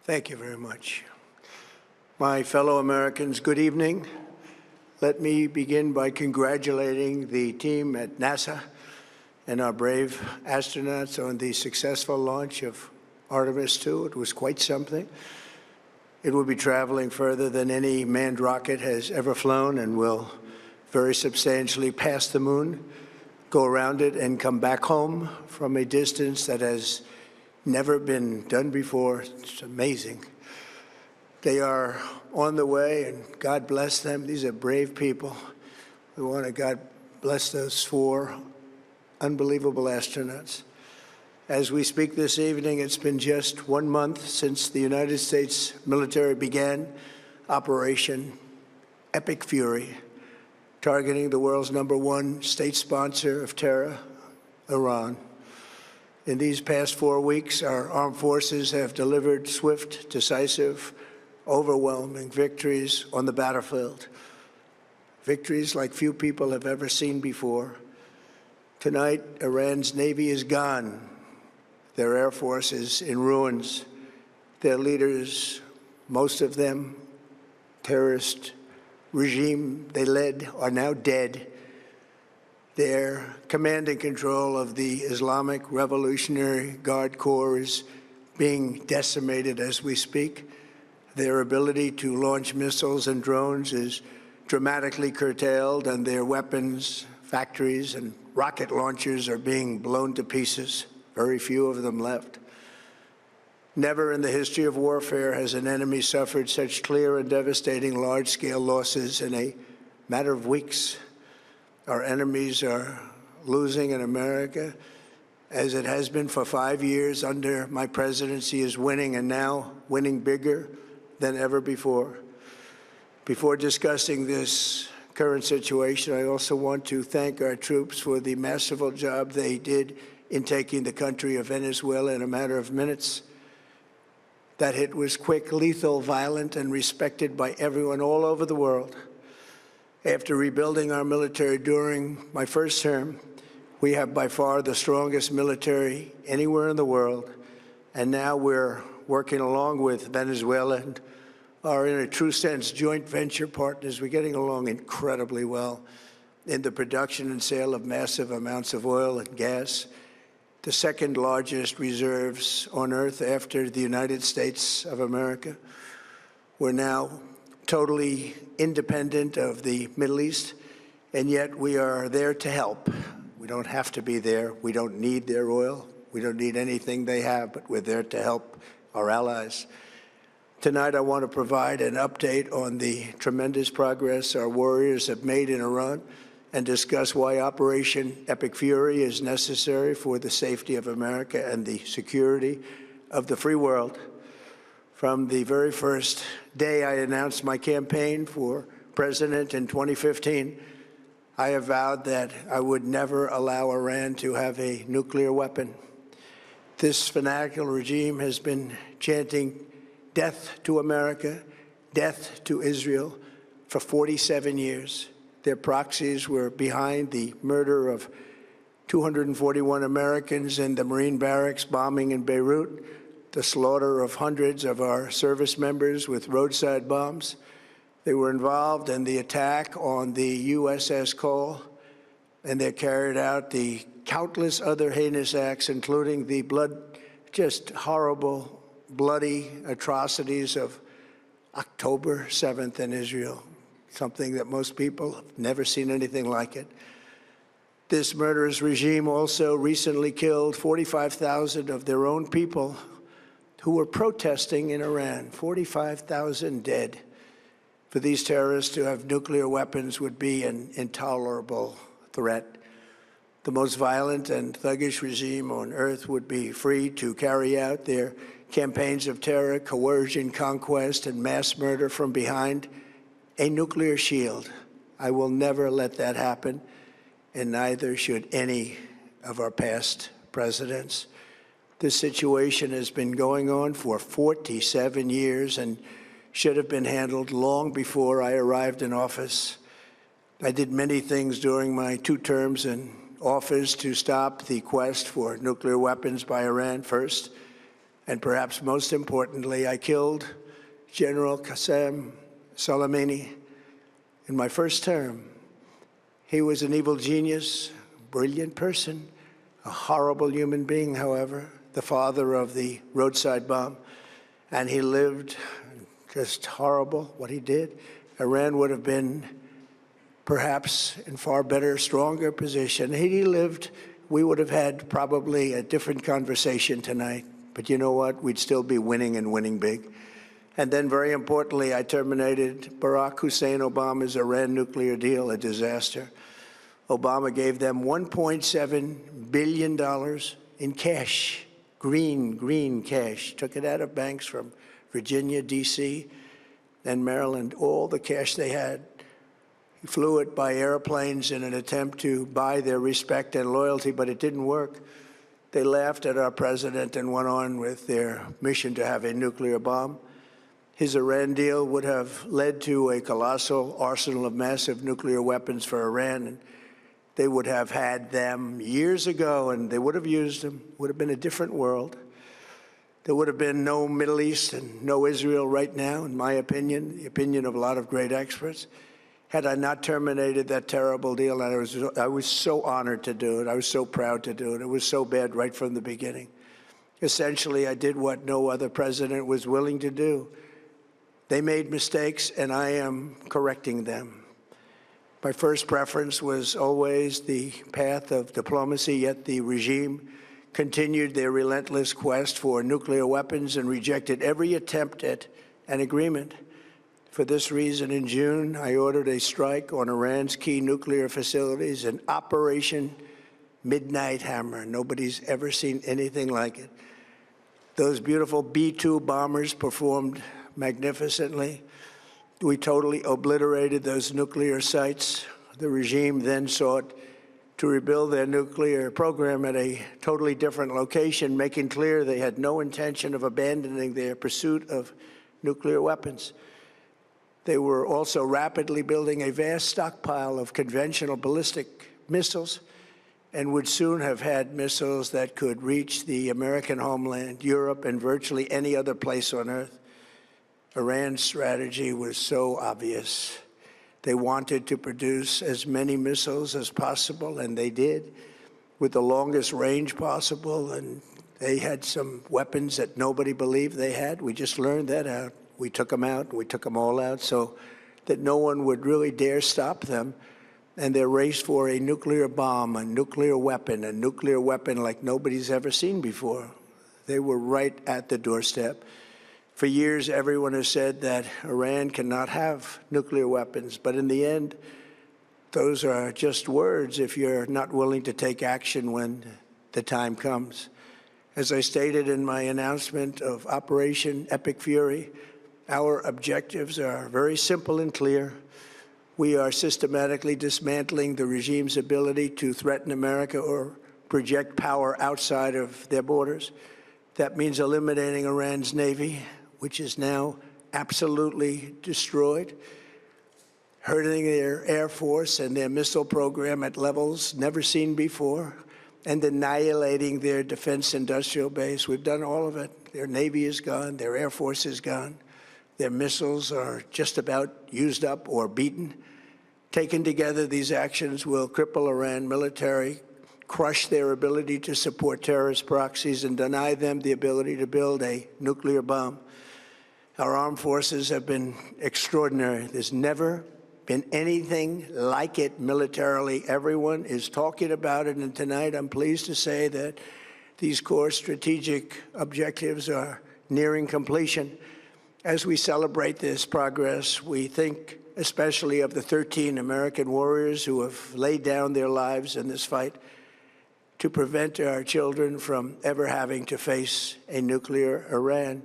Thank you very much. My fellow Americans, good evening. Let me begin by congratulating the team at NASA and our brave astronauts on the successful launch of Artemis 2. It was quite something. It will be traveling further than any manned rocket has ever flown and will very substantially pass the moon, go around it, and come back home from a distance that has never been done before. It's amazing. They are on the way, and God bless them. These are brave people. We want to God bless those 4 unbelievable astronauts. As we speak this evening, it's been just 1 month since the United States military began Operation Epic Fury, targeting the world's #1 state sponsor of terror, Iran. In these past 4 weeks, our armed forces have delivered swift, decisive, overwhelming victories on the battlefield, victories like few people have ever seen before. Tonight, Iran's Navy is gone. Their Air Force is in ruins. Their leaders, most of them terrorist regime they led, are now dead. Their command and control of the Islamic Revolutionary Guard Corps is being decimated as we speak. Their ability to launch missiles and drones is dramatically curtailed, and their weapons, factories, and rocket launchers are being blown to pieces. Very few of them left. Never in the history of warfare has an enemy suffered such clear and devastating large-scale losses in a matter of weeks. Our enemies are losing in America, as it has been for 5 years under my presidency, is winning, and now winning bigger than ever before. Before discussing this current situation, I also want to thank our troops for the masterful job they did in taking the country of Venezuela in a matter of minutes. That hit was quick, lethal, violent, and respected by everyone all over the world. After rebuilding our military during my first term, we have by far the strongest military anywhere in the world, and now we're working along with Venezuela and are, in a true sense, joint venture partners. We're getting along incredibly well in the production and sale of massive amounts of oil and gas, the second largest reserves on Earth after the United States of America. We're now totally independent of the Middle East, and yet we are there to help. We don't have to be there. We don't need their oil. We don't need anything they have, but we're there to help our allies. Tonight, I want to provide an update on the tremendous progress our warriors have made in Iran and discuss why Operation Epic Fury is necessary for the safety of America and the security of the free world. From the very first day I announced my campaign for president in 2015, I have vowed that I would never allow Iran to have a nuclear weapon. This fanatical regime has been chanting death to America, death to Israel for 47 years. Their proxies were behind the murder of 241 Americans in the Marine barracks bombing in Beirut, the slaughter of hundreds of our service members with roadside bombs. They were involved in the attack on the USS Cole, and they carried out the countless other heinous acts, including the just horrible, bloody atrocities of October 7th in Israel, something that most people have never seen anything like it. This murderous regime also recently killed 45,000 of their own people who were protesting in Iran. 45,000 dead. For these terrorists to have nuclear weapons would be an intolerable threat. The most violent and thuggish regime on earth would be free to carry out their campaigns of terror, coercion, conquest, and mass murder from behind a nuclear shield. I will never let that happen, and neither should any of our past presidents. This situation has been going on for 47 years and should have been handled long before I arrived in office. I did many things during my 2 terms in office to stop the quest for nuclear weapons by Iran first. And perhaps most importantly, I killed General Qasem Soleimani in my first term. He was an evil genius, brilliant person, a horrible human being, however, the father of the roadside bomb. And he lived just horrible, what he did. Iran would have been perhaps in far better, stronger position. Had he lived, we would have had probably a different conversation tonight. But you know what? We'd still be winning and winning big. And then, very importantly, I terminated Barack Hussein Obama's Iran nuclear deal, a disaster. Obama gave them $1.7 billion in cash, green cash. Took it out of banks from Virginia, D.C., and Maryland, all the cash they had. He flew it by airplanes in an attempt to buy their respect and loyalty, but it didn't work. They laughed at our president and went on with their mission to have a nuclear bomb. His Iran deal would have led to a colossal arsenal of massive nuclear weapons for Iran, and they would have had them years ago, and they would have used them. It would have been a different world. There would have been no Middle East and no Israel right now, in my opinion, the opinion of a lot of great experts, had I not terminated that terrible deal. And I was so honored to do it. I was so proud to do it. It was so bad right from the beginning. Essentially, I did what no other president was willing to do. They made mistakes, and I am correcting them. My first preference was always the path of diplomacy, yet the regime continued their relentless quest for nuclear weapons and rejected every attempt at an agreement. For this reason, in June, I ordered a strike on Iran's key nuclear facilities, an Operation Midnight Hammer. Nobody's ever seen anything like it. Those beautiful B-2 bombers performed magnificently. We totally obliterated those nuclear sites. The regime then sought to rebuild their nuclear program at a totally different location, making clear they had no intention of abandoning their pursuit of nuclear weapons. They were also rapidly building a vast stockpile of conventional ballistic missiles and would soon have had missiles that could reach the American homeland, Europe, and virtually any other place on Earth. Iran's strategy was so obvious. They wanted to produce as many missiles as possible, and they did, with the longest range possible, and they had some weapons that nobody believed they had. We just learned that out. We took them out. We took them all out so that no one would really dare stop them. And their race for a nuclear bomb, a nuclear weapon like nobody's ever seen before. They were right at the doorstep. For years, everyone has said that Iran cannot have nuclear weapons. But in the end, those are just words if you're not willing to take action when the time comes. As I stated in my announcement of Operation Epic Fury, our objectives are very simple and clear. We are systematically dismantling the regime's ability to threaten America or project power outside of their borders. That means eliminating Iran's Navy, which is now absolutely destroyed, hurting their Air Force and their missile program at levels never seen before, and annihilating their defense industrial base. We've done all of it. Their Navy is gone. Their Air Force is gone. Their missiles are just about used up or beaten. Taken together, these actions will cripple Iran military, crush their ability to support terrorist proxies, and deny them the ability to build a nuclear bomb. Our armed forces have been extraordinary. There's never been anything like it militarily. Everyone is talking about it, and tonight I'm pleased to say that these core strategic objectives are nearing completion. As we celebrate this progress, we think especially of the 13 American warriors who have laid down their lives in this fight to prevent our children from ever having to face a nuclear Iran.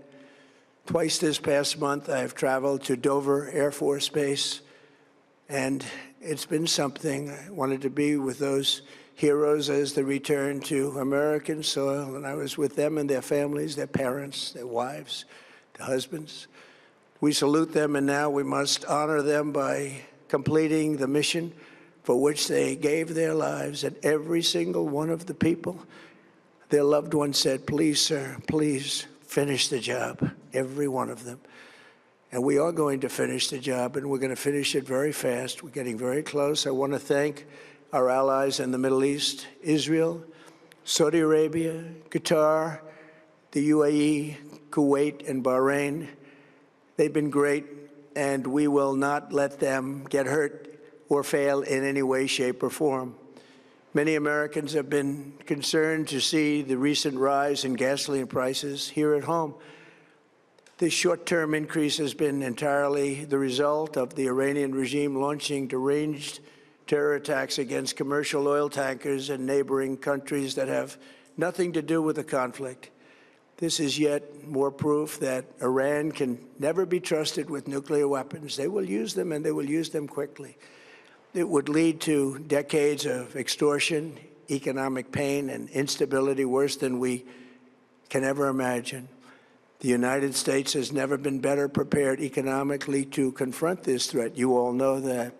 Twice this past month, I have traveled to Dover Air Force Base, and it's been something. I wanted to be with those heroes as they return to American soil, and I was with them and their families, their parents, their wives, their husbands. We salute them, and now we must honor them by completing the mission for which they gave their lives. And every single one of the people, their loved ones said, "Please, sir, please finish the job, every one of them. And we are going to finish the job, and we're going to finish it very fast. We're getting very close. I want to thank our allies in the Middle East, Israel, Saudi Arabia, Qatar, the UAE, Kuwait, and Bahrain. They've been great, and we will not let them get hurt or fail in any way, shape, or form. Many Americans have been concerned to see the recent rise in gasoline prices here at home. This short-term increase has been entirely the result of the Iranian regime launching deranged terror attacks against commercial oil tankers in neighboring countries that have nothing to do with the conflict. This is yet more proof that Iran can never be trusted with nuclear weapons. They will use them, and they will use them quickly. It would lead to decades of extortion, economic pain, and instability worse than we can ever imagine. The United States has never been better prepared economically to confront this threat. You all know that.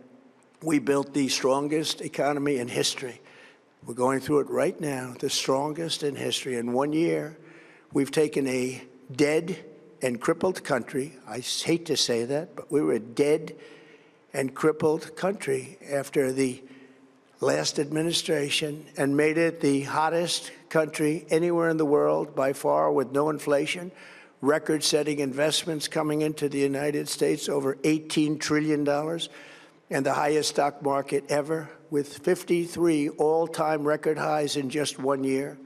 We built the strongest economy in history. We're going through it right now, the strongest in history. In 1 year, we've taken a dead and crippled country. I hate to say that, but we were a dead and crippled country after the last administration and made it the hottest country anywhere in the world by far, with no inflation, record-setting investments coming into the United States, over $18 trillion, and the highest stock market ever, with 53 all-time record highs in just 1 year.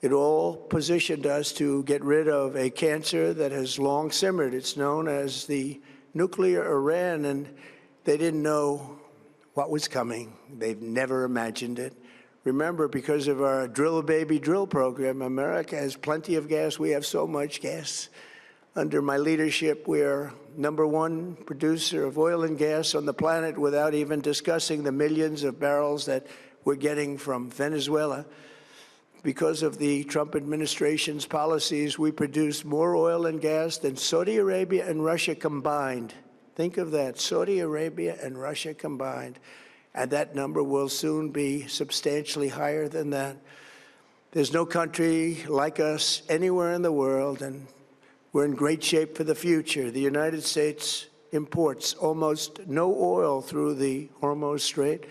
It all positioned us to get rid of a cancer that has long simmered. It's known as the nuclear Iran, and they didn't know what was coming. They've never imagined it. Remember, because of our Drill Baby Drill program, America has plenty of gas. We have so much gas. Under my leadership, we're #1 producer of oil and gas on the planet, without even discussing the millions of barrels that we're getting from Venezuela. Because of the Trump administration's policies, we produce more oil and gas than Saudi Arabia and Russia combined. Think of that, Saudi Arabia and Russia combined. And that number will soon be substantially higher than that. There's no country like us anywhere in the world, and we're in great shape for the future. The United States imports almost no oil through the Hormuz Strait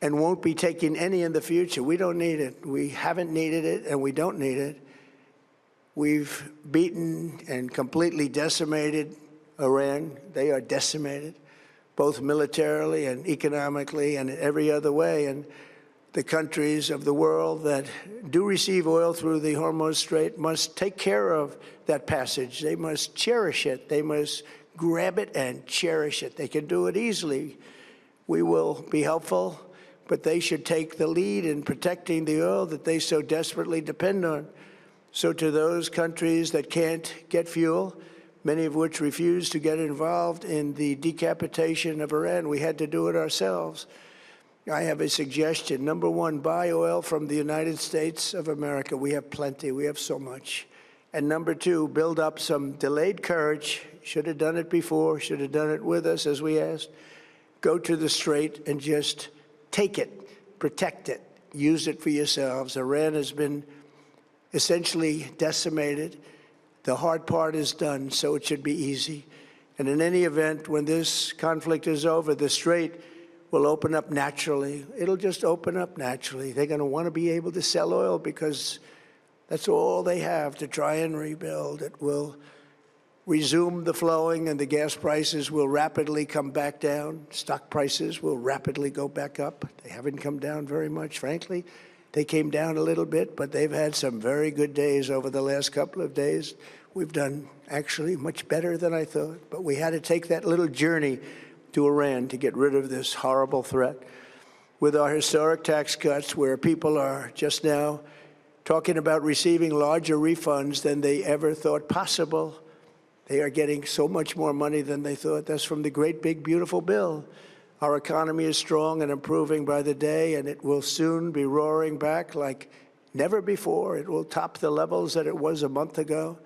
and won't be taking any in the future. We don't need it. We haven't needed it, and we don't need it. We've beaten and completely decimated Iran. They are decimated, both militarily and economically and in every other way. And the countries of the world that do receive oil through the Hormuz Strait must take care of that passage. They must cherish it. They must grab it and cherish it. They can do it easily. We will be helpful, but they should take the lead in protecting the oil that they so desperately depend on. So to those countries that can't get fuel, many of which refuse to get involved in the decapitation of Iran, we had to do it ourselves. I have a suggestion. #1, buy oil from the United States of America. We have plenty. We have so much. And #2, build up some delayed courage. Should have done it before. Should have done it with us, as we asked. Go to the Strait and just take it, protect it, use it for yourselves. Iran has been essentially decimated. The hard part is done, so it should be easy. And in any event, when this conflict is over, the Strait will open up naturally. It'll just open up naturally. They're going to want to be able to sell oil because that's all they have to try and rebuild. It will resume the flowing, and the gas prices will rapidly come back down. Stock prices will rapidly go back up. They haven't come down very much, frankly. They came down a little bit, but they've had some very good days over the last couple of days. We've done actually much better than I thought, but we had to take that little journey to Iran to get rid of this horrible threat. With our historic tax cuts, where people are just now talking about receiving larger refunds than they ever thought possible, they are getting so much more money than they thought. That's from the great, big, beautiful bill. Our economy is strong and improving by the day, and it will soon be roaring back like never before. It will top the levels that it was a month ago.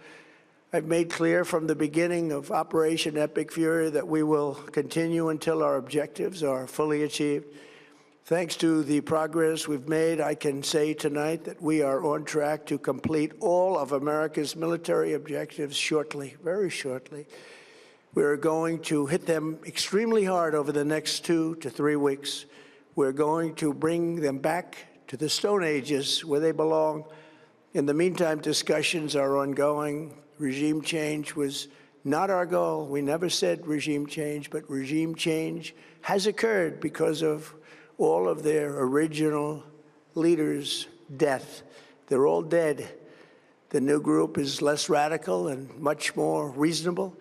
I've made clear from the beginning of Operation Epic Fury that we will continue until our objectives are fully achieved. Thanks to the progress we've made, I can say tonight that we are on track to complete all of America's military objectives shortly, very shortly. We're going to hit them extremely hard over the next 2 to 3 weeks. We're going to bring them back to the Stone Ages where they belong. In the meantime, discussions are ongoing. Regime change was not our goal. We never said regime change, but regime change has occurred because of all of their original leaders' death. They're all dead. The new group is less radical and much more reasonable.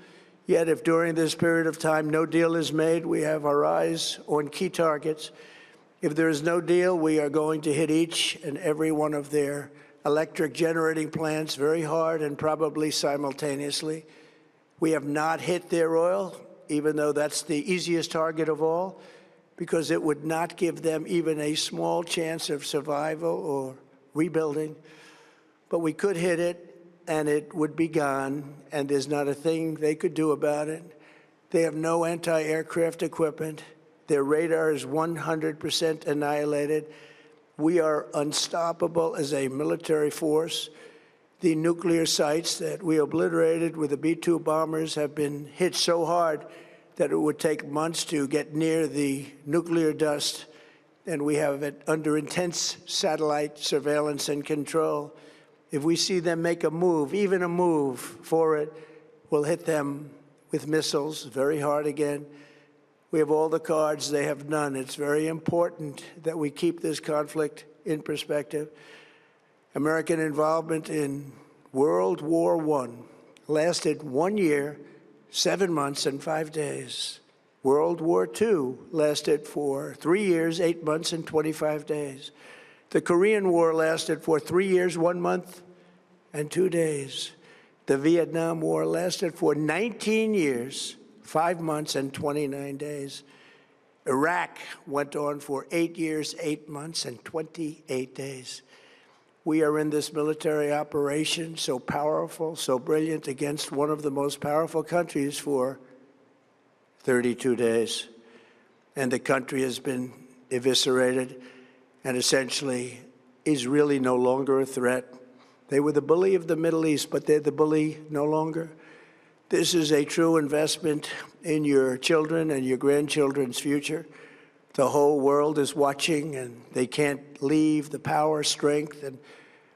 Yet if during this period of time no deal is made, we have our eyes on key targets. If there is no deal, we are going to hit each and every one of their electric generating plants very hard and probably simultaneously. We have not hit their oil, even though that's the easiest target of all, because it would not give them even a small chance of survival or rebuilding. But we could hit it, and it would be gone, and there's not a thing they could do about it. They have no anti-aircraft equipment. Their radar is 100% annihilated. We are unstoppable as a military force. The nuclear sites that we obliterated with the B-2 bombers have been hit so hard that it would take months to get near the nuclear dust, and we have it under intense satellite surveillance and control. If we see them make a move, even a move for it, we'll hit them with missiles very hard again. We have all the cards, they have none. It's very important that we keep this conflict in perspective. American involvement in World War I lasted 1 year, 7 months, and 5 days. World War II lasted for 3 years, 8 months, and 25 days. The Korean War lasted for 3 years, 1 month, and 2 days. The Vietnam War lasted for 19 years, 5 months, and 29 days. Iraq went on for 8 years, 8 months, and 28 days. We are in this military operation so powerful, so brilliant, against one of the most powerful countries for 32 days. And the country has been eviscerated and essentially is really no longer a threat. They were the bully of the Middle East, but they're the bully no longer. This is a true investment in your children and your grandchildren's future. The whole world is watching, and they can't leave the power, strength, and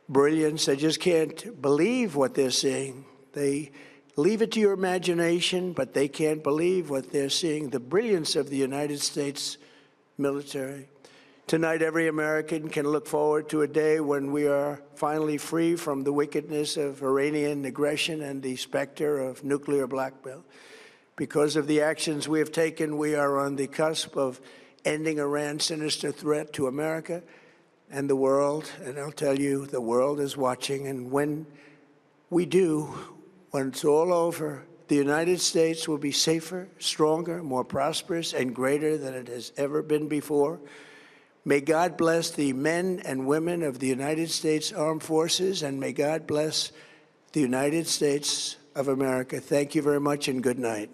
brilliance. They just can't believe what they're seeing. They leave it to your imagination, but they can't believe what they're seeing, the brilliance of the United States military. Tonight, every American can look forward to a day when we are finally free from the wickedness of Iranian aggression and the specter of nuclear blackmail. Because of the actions we have taken, we are on the cusp of ending Iran's sinister threat to America and the world. And I'll tell you, the world is watching. And when we do, when it's all over, the United States will be safer, stronger, more prosperous, and greater than it has ever been before. May God bless the men and women of the United States Armed Forces, and may God bless the United States of America. Thank you very much, and good night.